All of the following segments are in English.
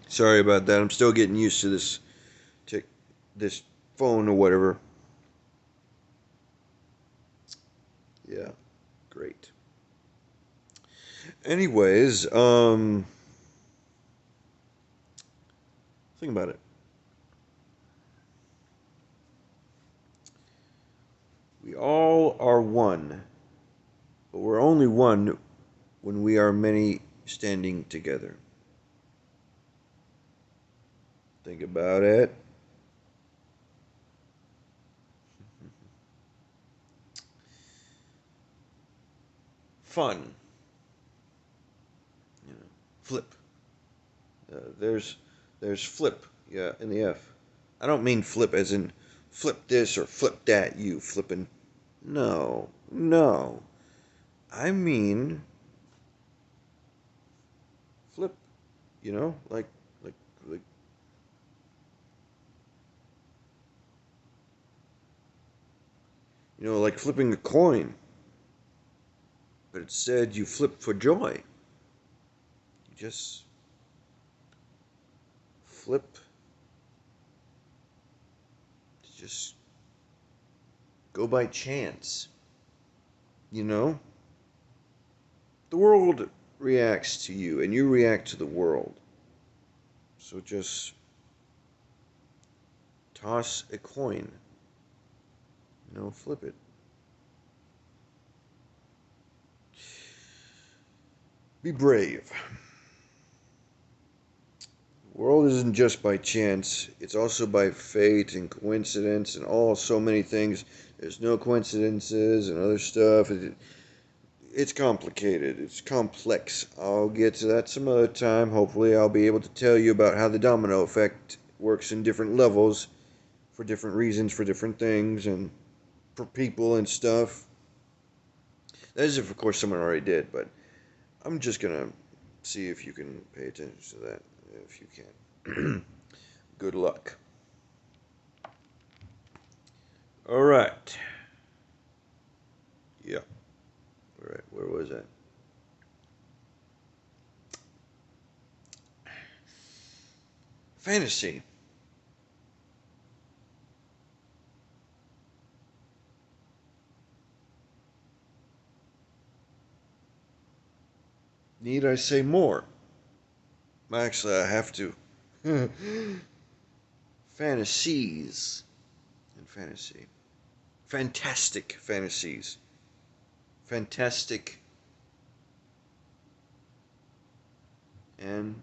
Sorry about that. I'm still getting used to to this phone or whatever. Yeah, great. Anyways, think about it. We all are one, but we're only one when we are many standing together. Think about it. Fun, you know. Flip. There's flip. Yeah, in the F. I don't mean flip as in flip this or flip that. You flipping. No, no. I mean flip. You know, like like like flipping a coin. But it said you flip for joy. You just flip. Just go by chance. You know, the world reacts to you, and you react to the world. So just toss a coin. Flip it. Be brave. The world isn't just by chance, it's also by fate and coincidence and all so many things. There's no coincidences and other stuff. It's complicated, it's complex. I'll get to that some other time. Hopefully, I'll be able to tell you about how the domino effect works in different levels for different reasons, for different things, and for people and stuff. That is if, of course, someone already did, but I'm just gonna see if you can pay attention to that, if you can. Good luck. All right. Yeah. All right. Where was that? Fantasy. Need I say more? Actually, I have to. Fantasies and fantasy. Fantastic fantasies. Fantastic and,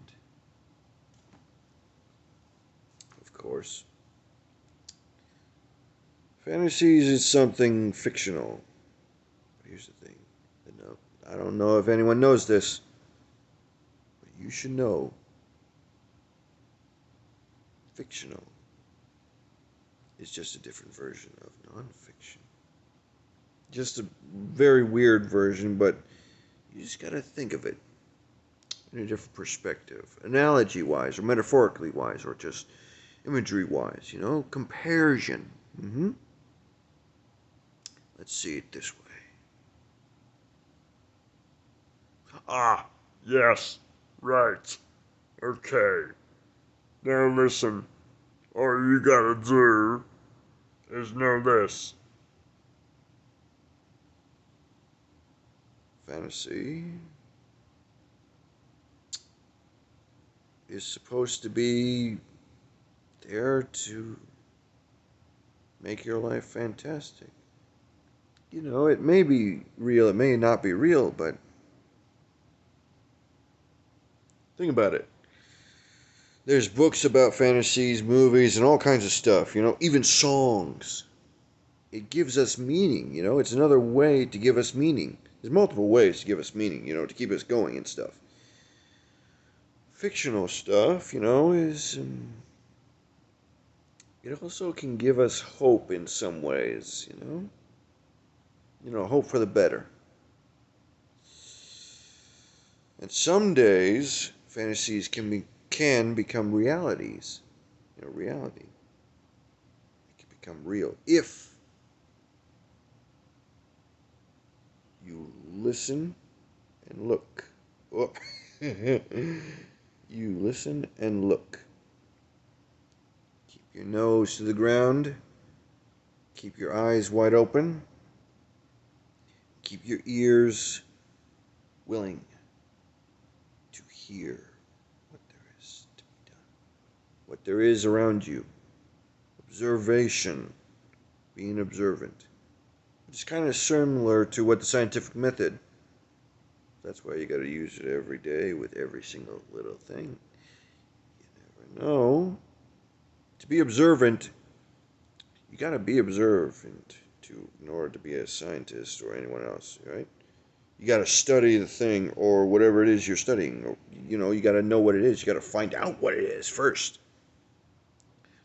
of course, fantasies is something fictional. But here's the thing. No, I don't know if anyone knows this, but you should know. Fictional is just a different version of nonfiction. Just a very weird version, but you just gotta think of it in a different perspective, analogy wise, or metaphorically wise, or just imagery wise, comparison. Let's see it this way. Ah, yes, right. Okay. Now listen, all you gotta do is know this. Fantasy is supposed to be there to make your life fantastic. It may be real, it may not be real, but think about it. There's books about fantasies, movies, and all kinds of stuff, even songs. It gives us meaning, it's another way to give us meaning. There's multiple ways to give us meaning, to keep us going and stuff. Fictional stuff, is it also can give us hope in some ways, hope for the better. And some days, fantasies can become realities. Reality. It can become real if you listen and look. Oh. You listen and look. Keep your nose to the ground. Keep your eyes wide open. Keep your ears willing to hear what there is to be done, what there is around you. Observation, being observant. It's kind of similar to what the scientific method. That's why you got to use it every day with every single little thing. You never know. To be observant, you got to be observant in order to be a scientist or anyone else, right? You got to study the thing or whatever it is you're studying. Or, you got to know what it is. You got to find out what it is first.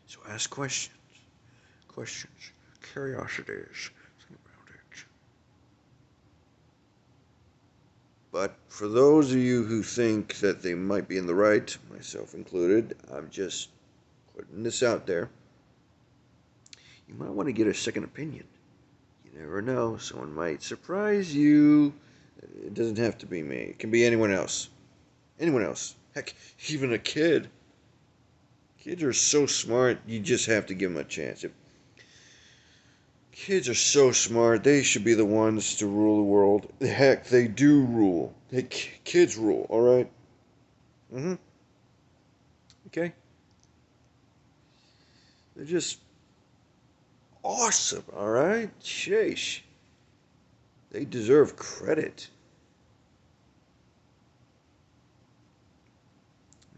So ask questions. Questions. Curiosities. Think about it. But for those of you who think that they might be in the right, myself included, I'm just putting this out there. You might want to get a second opinion. You never know. Someone might surprise you. It doesn't have to be me. It can be anyone else. Anyone else. Heck, even a kid. Kids are so smart, you just have to give them a chance. Kids are so smart, they should be the ones to rule the world. Heck, they do rule. Kids rule, alright? Mm-hmm. Okay? They're just awesome, alright? Sheesh. They deserve credit.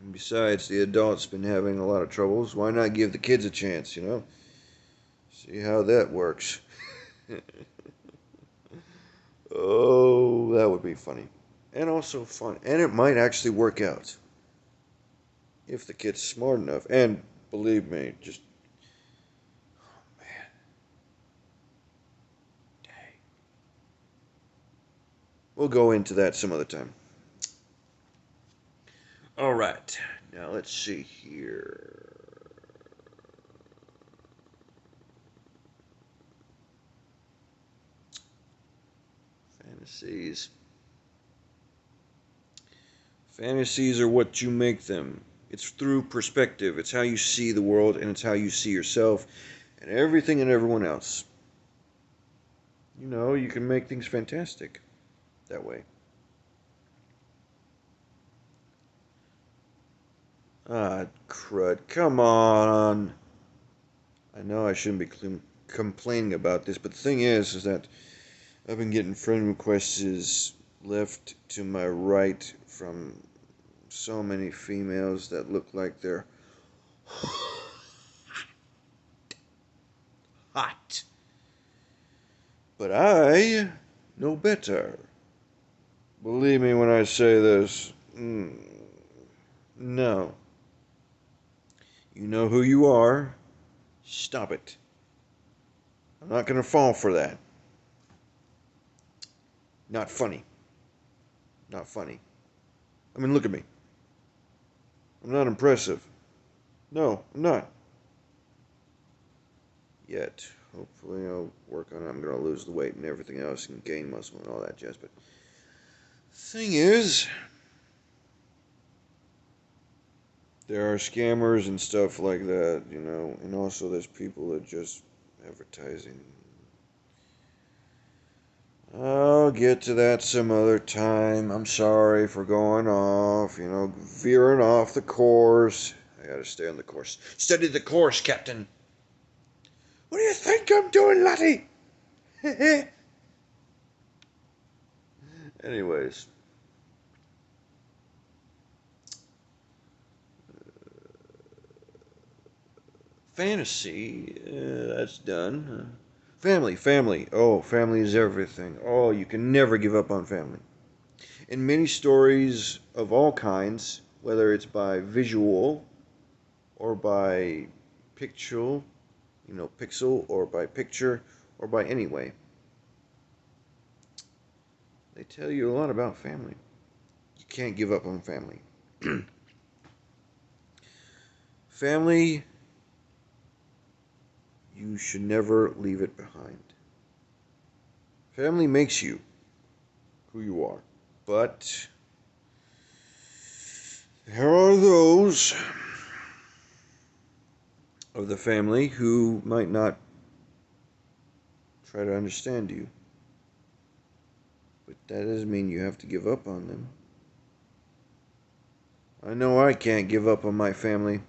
And besides, the adults been having a lot of troubles. Why not give the kids a chance, See how that works. Oh, that would be funny. And also fun. And it might actually work out. If the kid's smart enough. And believe me, just... Oh, man. Dang. We'll go into that some other time. Alright. Now let's see here. Fantasies. Fantasies are what you make them. It's through perspective. It's how you see the world, and it's how you see yourself and everything and everyone else. You can make things fantastic that way. Ah, crud. Come on. I know I shouldn't be complaining about this, but the thing is that I've been getting friend requests left to my right from so many females that look like they're hot. But I know better. Believe me when I say this. No. You know who you are. Stop it. I'm not going to fall for that. Not funny. Not funny. I mean, look at me. I'm not impressive. No, I'm not. Yet. Hopefully I'll work on it. I'm going to lose the weight and everything else and gain muscle and all that jazz. But thing is, there are scammers and stuff like that, and also there's people that just advertising. I'll get to that some other time. I'm sorry for going off, veering off the course. I gotta stay on the course. Study the course, Captain. What do you think I'm doing, laddie? Anyways. Fantasy, that's done. Family. Oh, family is everything. Oh, you can never give up on family. In many stories of all kinds, whether it's by visual or by pixel, pixel or by picture or by any way, they tell you a lot about family. You can't give up on family. Family, you should never leave it behind. Family makes you who you are. But There are those of the family who might not try to understand you, but that doesn't mean you have to give up on them. I know I can't give up on my family.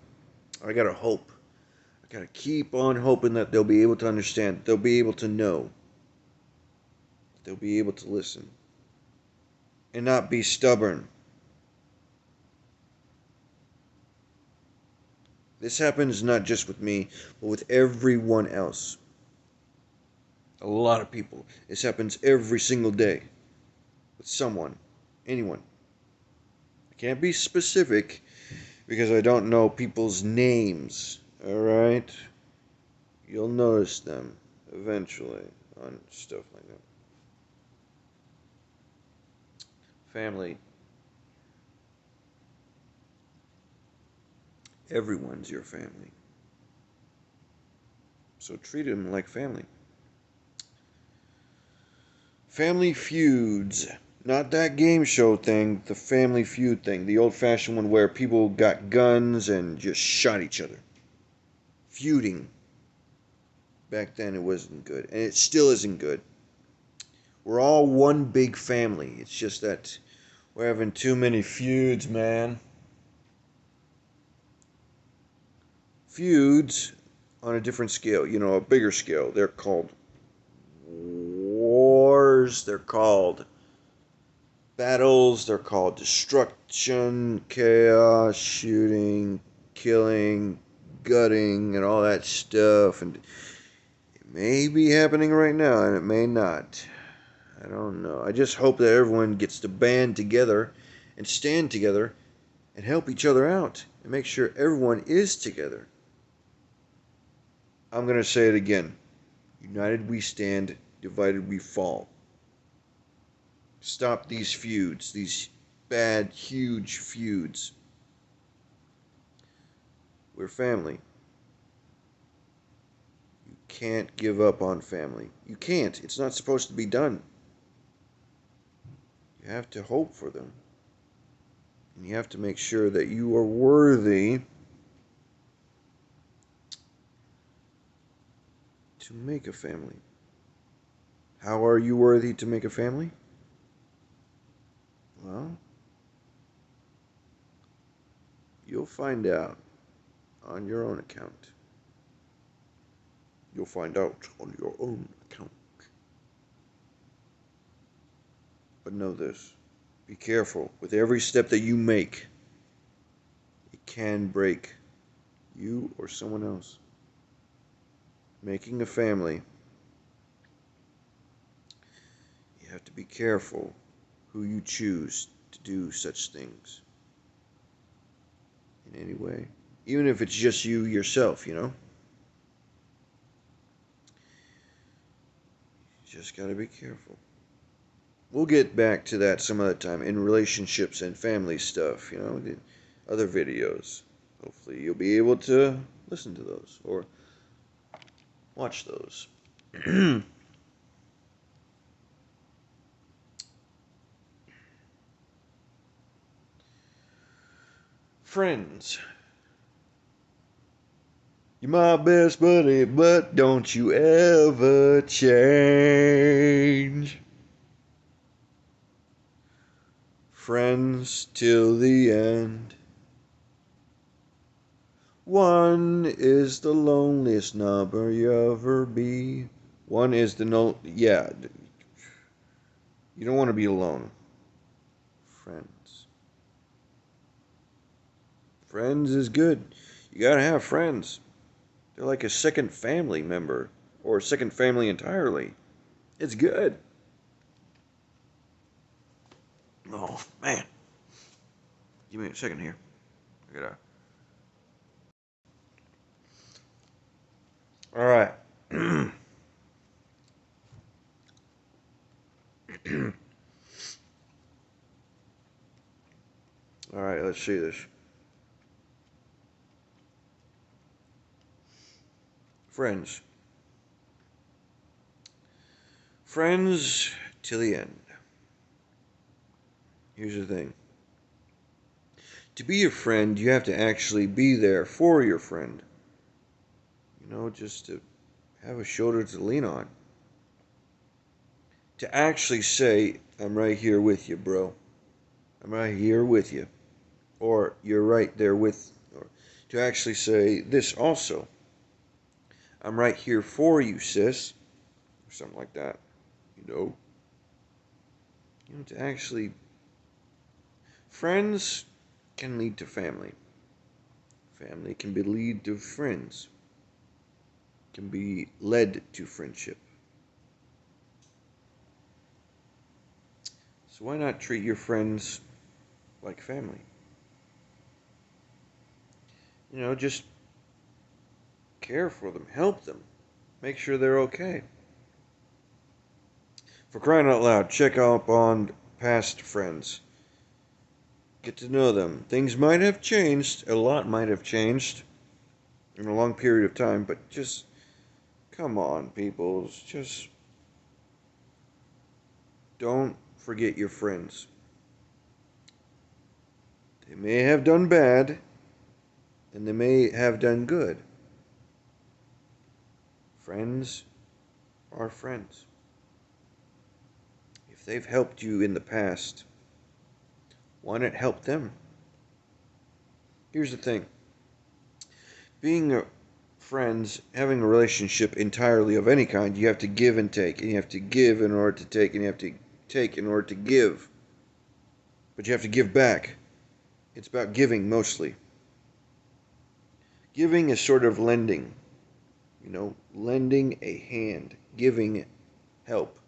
I gotta hope. I gotta keep on hoping that they'll be able to understand. They'll be able to know. They'll be able to listen. And not be stubborn. This happens not just with me, but with everyone else. A lot of people. This happens every single day. With someone. Anyone. I can't be specific because I don't know people's names. Alright? You'll notice them eventually on stuff like that. Family. Everyone's your family. So treat them like family. Family feuds. Not that game show thing, the family feud thing. The old fashioned one where people got guns and just shot each other. Feuding. Back then it wasn't good. And it still isn't good. We're all one big family. It's just that we're having too many feuds, man. Feuds on a different scale, a bigger scale. They're called wars. They're called battles. They're called destruction, chaos, shooting, killing, gutting, and all that stuff. And it may be happening right now, and it may not. I don't know. I just hope that everyone gets to band together and stand together and help each other out and make sure everyone is together. I'm going to say it again. United we stand, divided we fall. Stop these feuds, these bad, huge feuds. We're family. You can't give up on family. You can't. It's not supposed to be done. You have to hope for them. And you have to make sure that you are worthy to make a family. How are you worthy to make a family? Well, you'll find out on your own account. You'll find out on your own account. But know this. Be careful. With every step that you make, it can break you or someone else. Making a family, you have to be careful who you choose to do such things in any way. Even if it's just you yourself, You just gotta be careful. We'll get back to that some other time in relationships and family stuff, the other videos. Hopefully you'll be able to listen to those or watch those. Friends. You're my best buddy, but don't you ever change. Friends till the end. One is the loneliest number you ever be. One is the no. Yeah. You don't want to be alone. Friends. Friends is good. You gotta have friends. They're like a second family member. Or a second family entirely. It's good. Oh, man. Give me a second here. I gotta. Alright. Alright, let's see this. Friends. Friends till the end. Here's the thing. To be a friend, you have to actually be there for your friend. Just to have a shoulder to lean on. To actually say, I'm right here with you, bro. I'm right here with you. Or you're right there with. Or to actually say this also. I'm right here for you, sis. Or something like that. You know. To actually. Friends can lead to family. Family can be lead to friends. Can be led to friendship. So why not treat your friends like family? Just care for them, help them, make sure they're okay. For crying out loud, check up on past friends. Get to know them. Things might have changed, a lot might have changed in a long period of time, but just come on, people. Just don't forget your friends. They may have done bad, and they may have done good. Friends are friends. If they've helped you in the past, why not help them? Here's the thing. Being friends, having a relationship entirely of any kind, you have to give and take. And you have to give in order to take, and you have to take in order to give. But you have to give back. It's about giving mostly. Giving is sort of lending. Lending a hand. Giving help.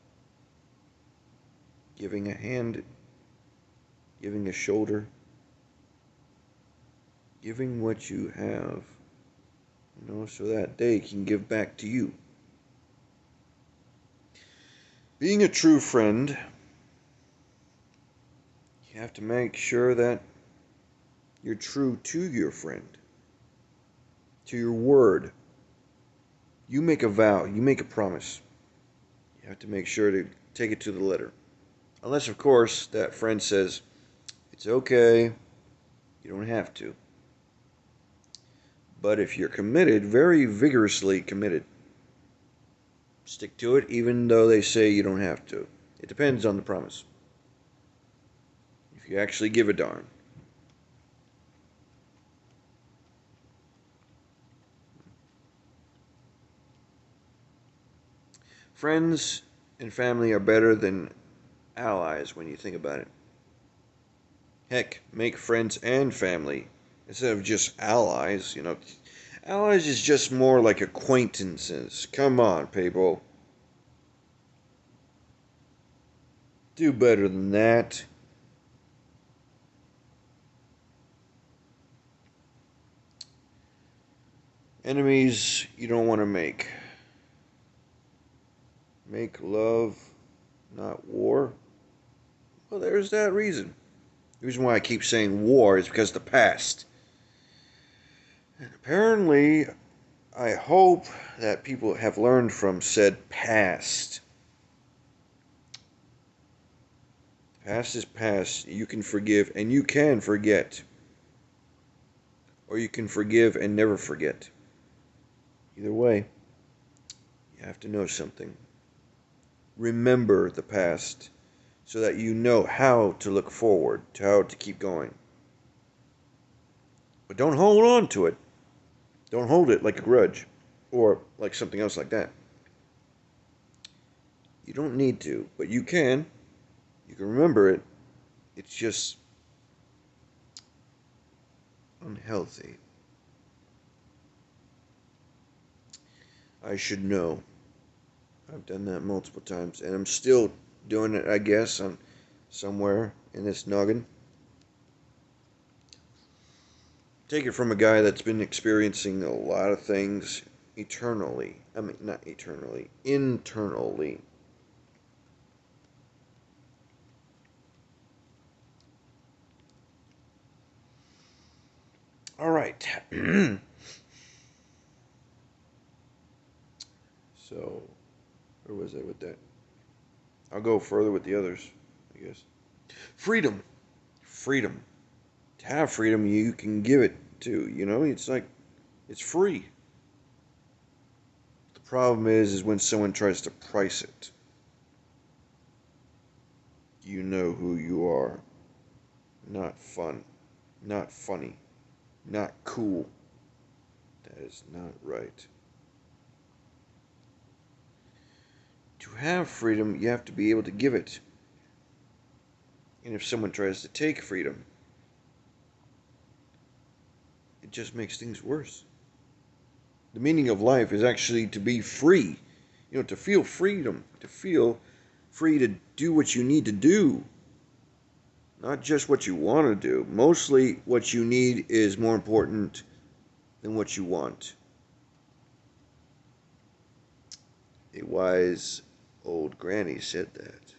Giving a hand. Giving a shoulder. Giving what you have. So that they can give back to you. Being a true friend, you have to make sure that you're true to your friend, to your word. You make a vow, you make a promise. You have to make sure to take it to the letter. Unless, of course, that friend says, it's okay, you don't have to. But if you're committed, very vigorously committed, stick to it even though they say you don't have to. It depends on the promise. If you actually give a darn. Friends and family are better than allies when you think about it. Heck, make friends and family instead of just allies. Allies is just more like acquaintances. Come on, people. Do better than that. Enemies you don't want to make. Make love, not war. Well, there's that reason. The reason why I keep saying war is because of the past. And apparently, I hope that people have learned from said past. Past is past. You can forgive and you can forget. Or you can forgive and never forget. Either way, you have to know something. Remember the past so that you know how to look forward, to how to keep going. But don't hold on to it. Don't hold it like a grudge or like something else like that. You don't need to, but you can. You can remember it. It's just unhealthy. I should know. I've done that multiple times, and I'm still doing it, I guess, on somewhere in this noggin. Take it from a guy that's been experiencing a lot of things eternally. I mean, not eternally, internally. All right. So, where was I with that? I'll go further with the others, I guess. Freedom. Freedom. To have freedom, you can give it too. You know, it's like it's free. The problem is when someone tries to price it. You know who you are. Not fun. Not funny. Not cool. That is not right. To have freedom, you have to be able to give it. And if someone tries to take freedom, it just makes things worse. The meaning of life is actually to be free. You know, to feel freedom, to feel free to do what you need to do. Not just what you want to do. Mostly what you need is more important than what you want. A wise old granny said that.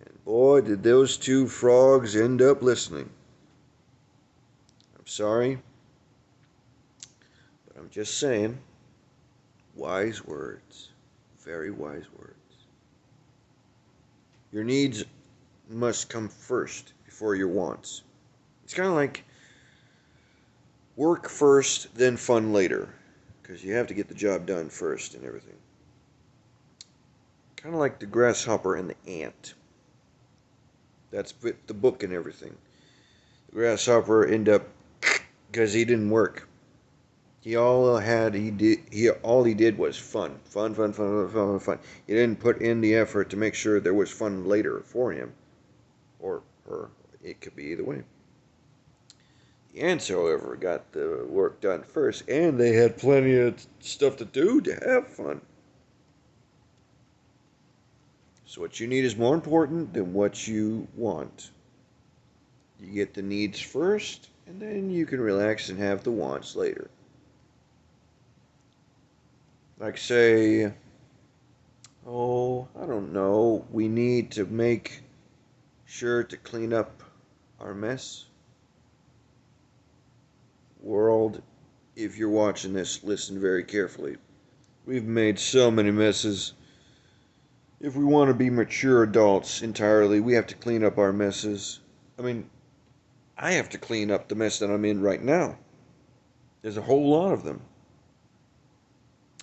And boy, did those two frogs end up listening. I'm sorry, but I'm just saying, wise words. Very wise words. Your needs must come first before your wants. It's kind of like work first, then fun later. Because you have to get the job done first and everything. Kind of like the grasshopper and the ant. That's the book and everything. The grasshopper ended up because he didn't work. All he did was fun. Fun. He didn't put in the effort to make sure there was fun later for him. Or her. It could be either way. The ants, however, got the work done first, and they had plenty of stuff to do to have fun. So what you need is more important than what you want. You get the needs first, and then you can relax and have the wants later. Like say, I don't know, we need to make sure to clean up our mess. World, if you're watching this, listen very carefully. We've made so many messes. If we want to be mature adults entirely, we have to clean up our messes. I mean, I have to clean up the mess that I'm in right now. There's a whole lot of them.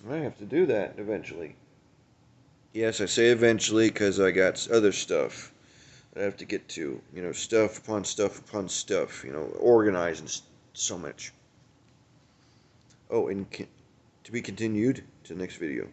I have to do that eventually. Yes, I say eventually because I got other stuff that I have to get to. You know, stuff upon stuff upon stuff. You know, organizing so much. Oh, and to be continued to the next video.